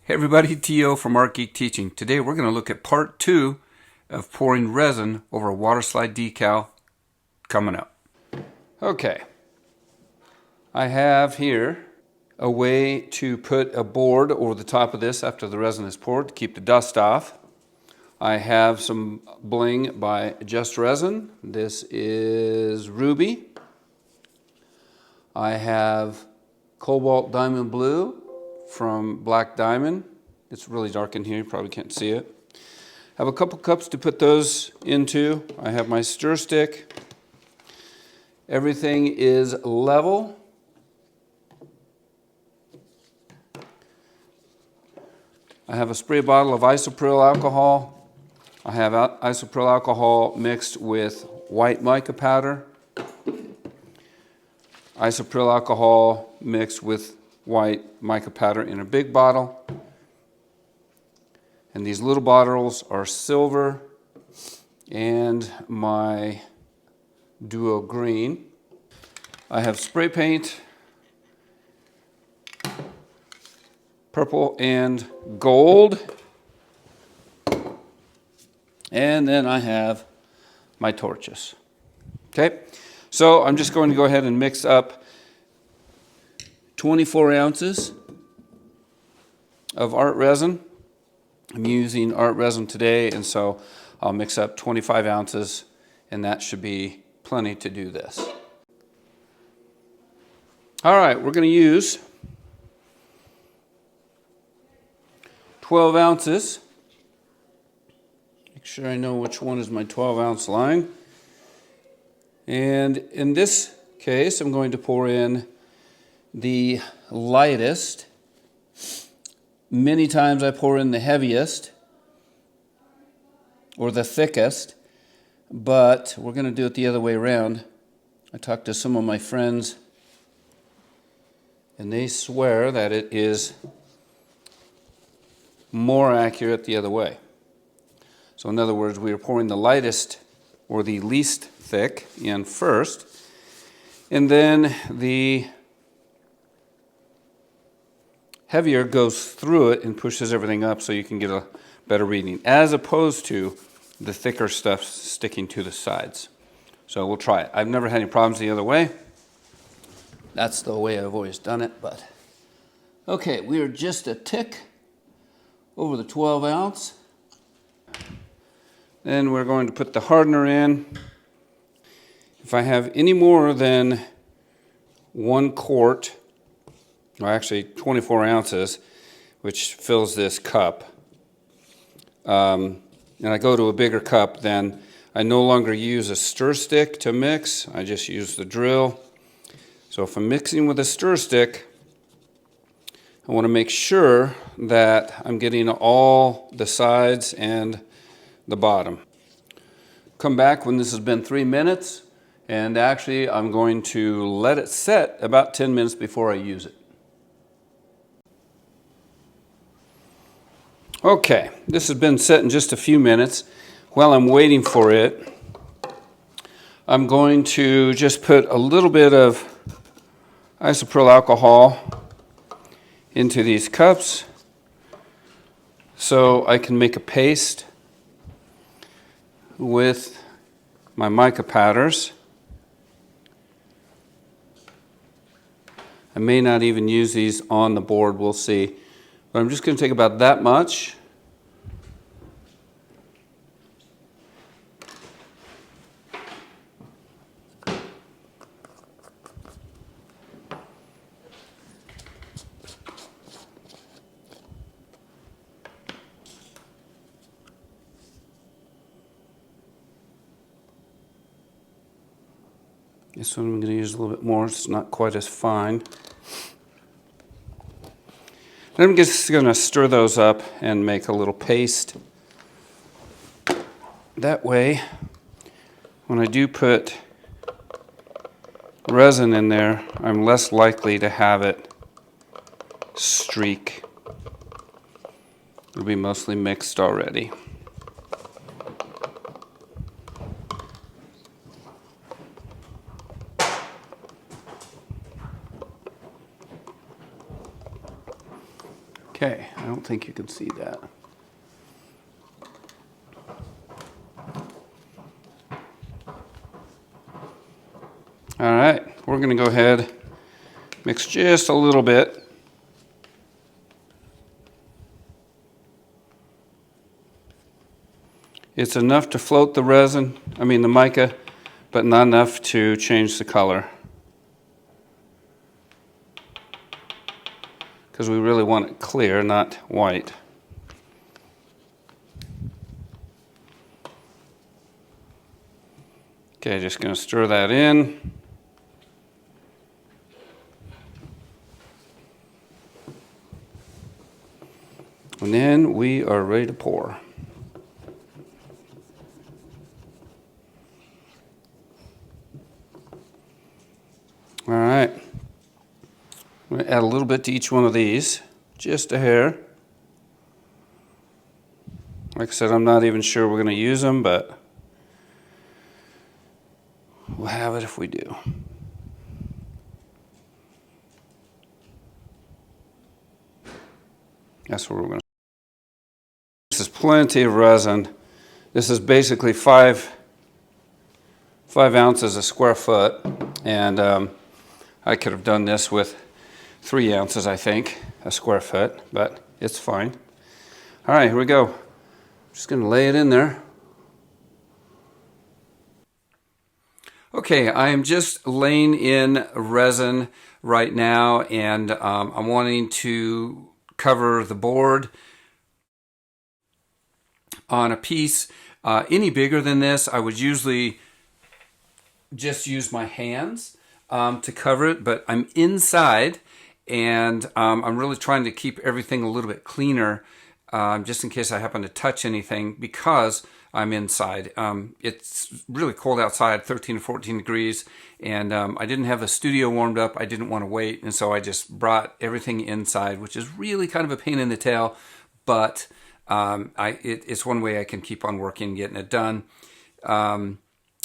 Hey everybody, T.O. from Art Geek Teaching. Today we're going to look at part 2 of pouring resin over a water slide decal coming up. Okay, I have here a way to put a board over the top of this after the resin is poured to keep the dust off. I have some bling by Just Resin. This is ruby. I have cobalt diamond blue from Black Diamond. It's really dark in here, you probably can't see it. I have a couple cups to put those into. I have my stir stick. Everything is level. I have a spray bottle of isopropyl alcohol. I have isopropyl alcohol mixed with white mica powder. Isopropyl alcohol mixed with white mica powder in a big bottle. And these little bottles are silver and my duo green. I have spray paint, purple and gold. And then I have my torches. Okay, so I'm just going to go ahead and mix up 24 ounces of art resin. I'm using art resin today, and so I'll mix up 25 ounces, and that should be plenty to do this. All right, we're going to use 12 ounces. Make sure I know which one is my 12-ounce line. And in this case, I'm going to pour in the lightest. Many times I pour in the heaviest or the thickest, but we're going to do it the other way around. I talked to some of my friends and they swear that it is more accurate the other way. So in other words, we are pouring the lightest or the least thick in first, and then the heavier goes through it and pushes everything up so you can get a better reading, as opposed to the thicker stuff sticking to the sides. So we'll try it. I've never had any problems the other way. That's the way I've always done it, but okay, we are just a tick over the 12 ounce. Then we're going to put the hardener in. If I have any more than 1 quart, or actually 24 ounces, which fills this cup, and I go to a bigger cup, then I no longer use a stir stick to mix. I just use the drill. So if I'm mixing with a stir stick, I want to make sure that I'm getting all the sides and the bottom. Come back when this has been 3 minutes, and actually I'm going to let it set about 10 minutes before I use it. Okay, this has been set in just a few minutes. While I'm waiting for it, I'm going to just put a little bit of isopropyl alcohol into these cups so I can make a paste with my mica powders. I may not even use these on the board, we'll see. But I'm just going to take about that much. This one I'm going to use a little bit more, it's not quite as fine. Then I'm just going to stir those up and make a little paste. That way, when I do put resin in there, I'm less likely to have it streak. It'll be mostly mixed already. Okay. I don't think you can see that. All right, we're going to go ahead, mix just a little bit. It's enough to float the resin, the mica, but not enough to change the color. Because we really want it clear, not white. Okay, just going to stir that in. And then we are ready to pour. All right. I'm going to add a little bit to each one of these, just a hair. Like I said, I'm not even sure we're going to use them, but we'll have it if we do. That's where we're going to. This is plenty of resin. This is basically 5 ounces a square foot, and I could have done this with 3 ounces, I think, a square foot, but it's fine. All right, here we go. Just going to lay it in there. Okay, I am just laying in resin right now, and I'm wanting to cover the board on a piece. Any bigger than this, I would usually just use my hands to cover it, but I'm inside, and I'm really trying to keep everything a little bit cleaner, just in case I happen to touch anything, because I'm inside. It's really cold outside, 13 to 14 degrees, and I didn't have the studio warmed up. I didn't want to wait, and so I just brought everything inside, which is really kind of a pain in the tail, but it's one way I can keep on working, getting it done.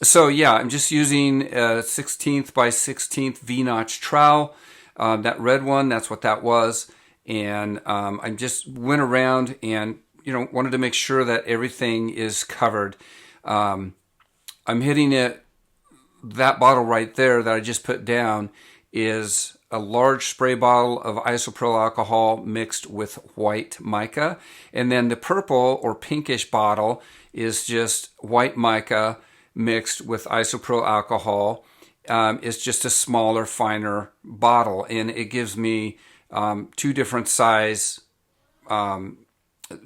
So yeah, I'm just using a 16th by 16th V-notch trowel. That red one, that's what that was. And I just went around and, wanted to make sure that everything is covered. I'm hitting it, that bottle right there that I just put down is a large spray bottle of isopropyl alcohol mixed with white mica. And then the purple or pinkish bottle is just white mica mixed with isopropyl alcohol. It's just a smaller, finer bottle, and it gives me 2 different size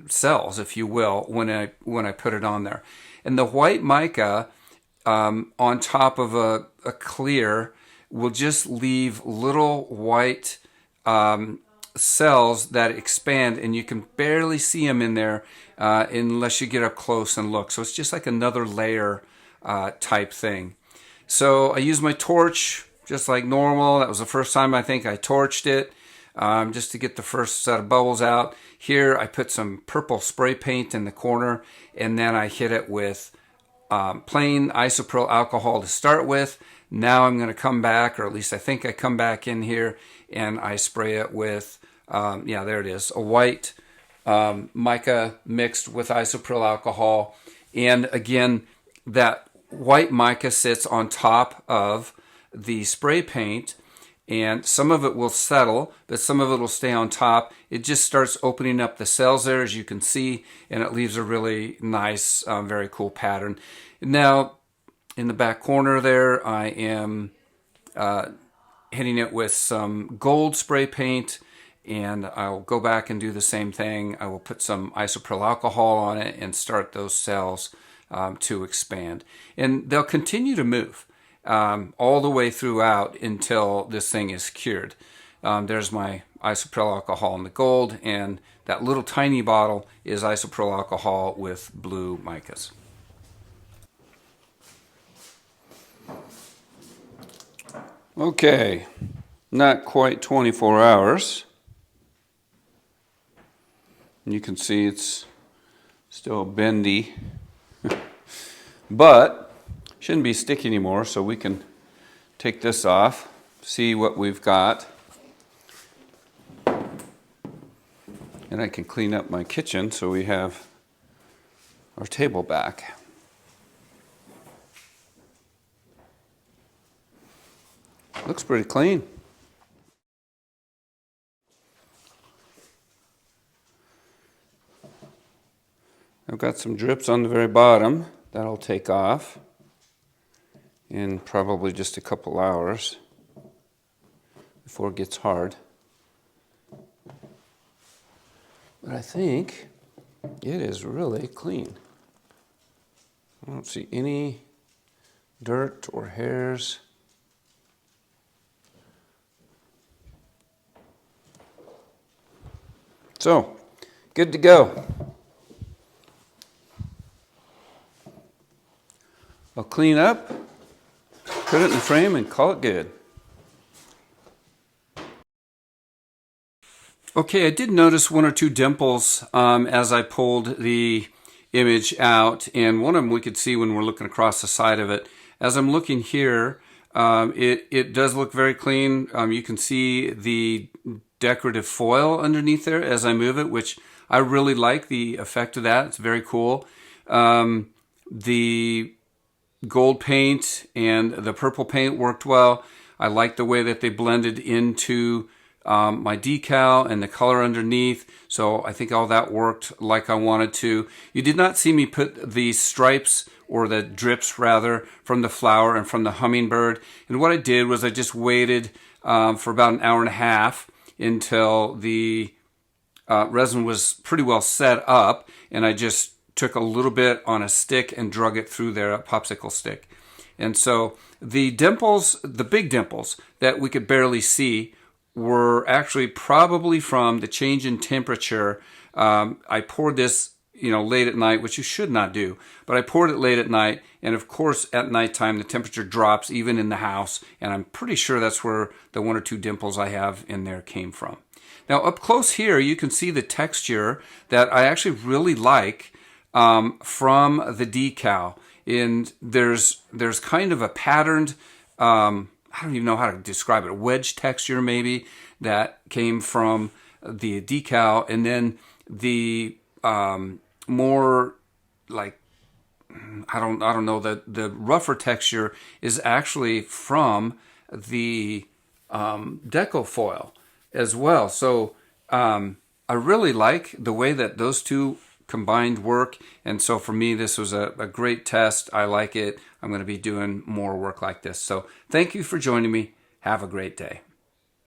cells, if you will, when I put it on there. And the white mica on top of a clear will just leave little white cells that expand, and you can barely see them in there unless you get up close and look. So it's just like another layer type thing. So I used my torch just like normal. That was the first time I think I torched it, just to get the first set of bubbles out. Here I put some purple spray paint in the corner, and then I hit it with plain isopropyl alcohol to start with. Now I'm going to come back, or at least I think I come back in here, and I spray it with, yeah, there it is, a white mica mixed with isopropyl alcohol. And again, that white mica sits on top of the spray paint, and some of it will settle, but some of it will stay on top. It just starts opening up the cells there, as you can see, and it leaves a really nice, very cool pattern. Now, in the back corner there, I am hitting it with some gold spray paint, and I'll go back and do the same thing. I will put some isopropyl alcohol on it and start those cells to expand. And they'll continue to move all the way throughout until this thing is cured. There's my isopropyl alcohol in the gold, and that little tiny bottle is isopropyl alcohol with blue micas. Okay, not quite 24 hours. You can see it's still bendy, but shouldn't be sticky anymore, so we can take this off, see what we've got. And And I can clean up my kitchen so we have our table back. Looks pretty clean. I've got some drips on the very bottom. That'll take off in probably just a couple hours before it gets hard. But I think it is really clean. I don't see any dirt or hairs. So, good to go. I'll clean up, put it in the frame, and call it good. Okay, I did notice one or two dimples as I pulled the image out, and one of them we could see when we're looking across the side of it. As I'm looking here, it does look very clean. You can see the decorative foil underneath there as I move it, which I really like the effect of that. It's very cool. The gold paint and the purple paint worked well. I like the way that they blended into my decal and the color underneath. So I think all that worked like I wanted to. You did not see me put the stripes, or the drips rather, from the flower and from the hummingbird. And what I did was I just waited for about an hour and a half until the resin was pretty well set up, and I just took a little bit on a stick and drug it through there, a popsicle stick. And so the dimples, the big dimples that we could barely see, were actually probably from the change in temperature. I poured this, late at night, which you should not do, but I poured it late at night, and of course at nighttime the temperature drops even in the house, and I'm pretty sure that's where the one or two dimples I have in there came from. Now up close here you can see the texture that I actually really like from the decal, and there's kind of a patterned, I don't even know how to describe it, a wedge texture maybe that came from the decal, and then the more like, I don't know, the rougher texture is actually from the deco foil as well. So I really like the way that those two combined work, and so for me this was a great test. I like it. I'm going to be doing more work like this. So thank you for joining me. Have a great day.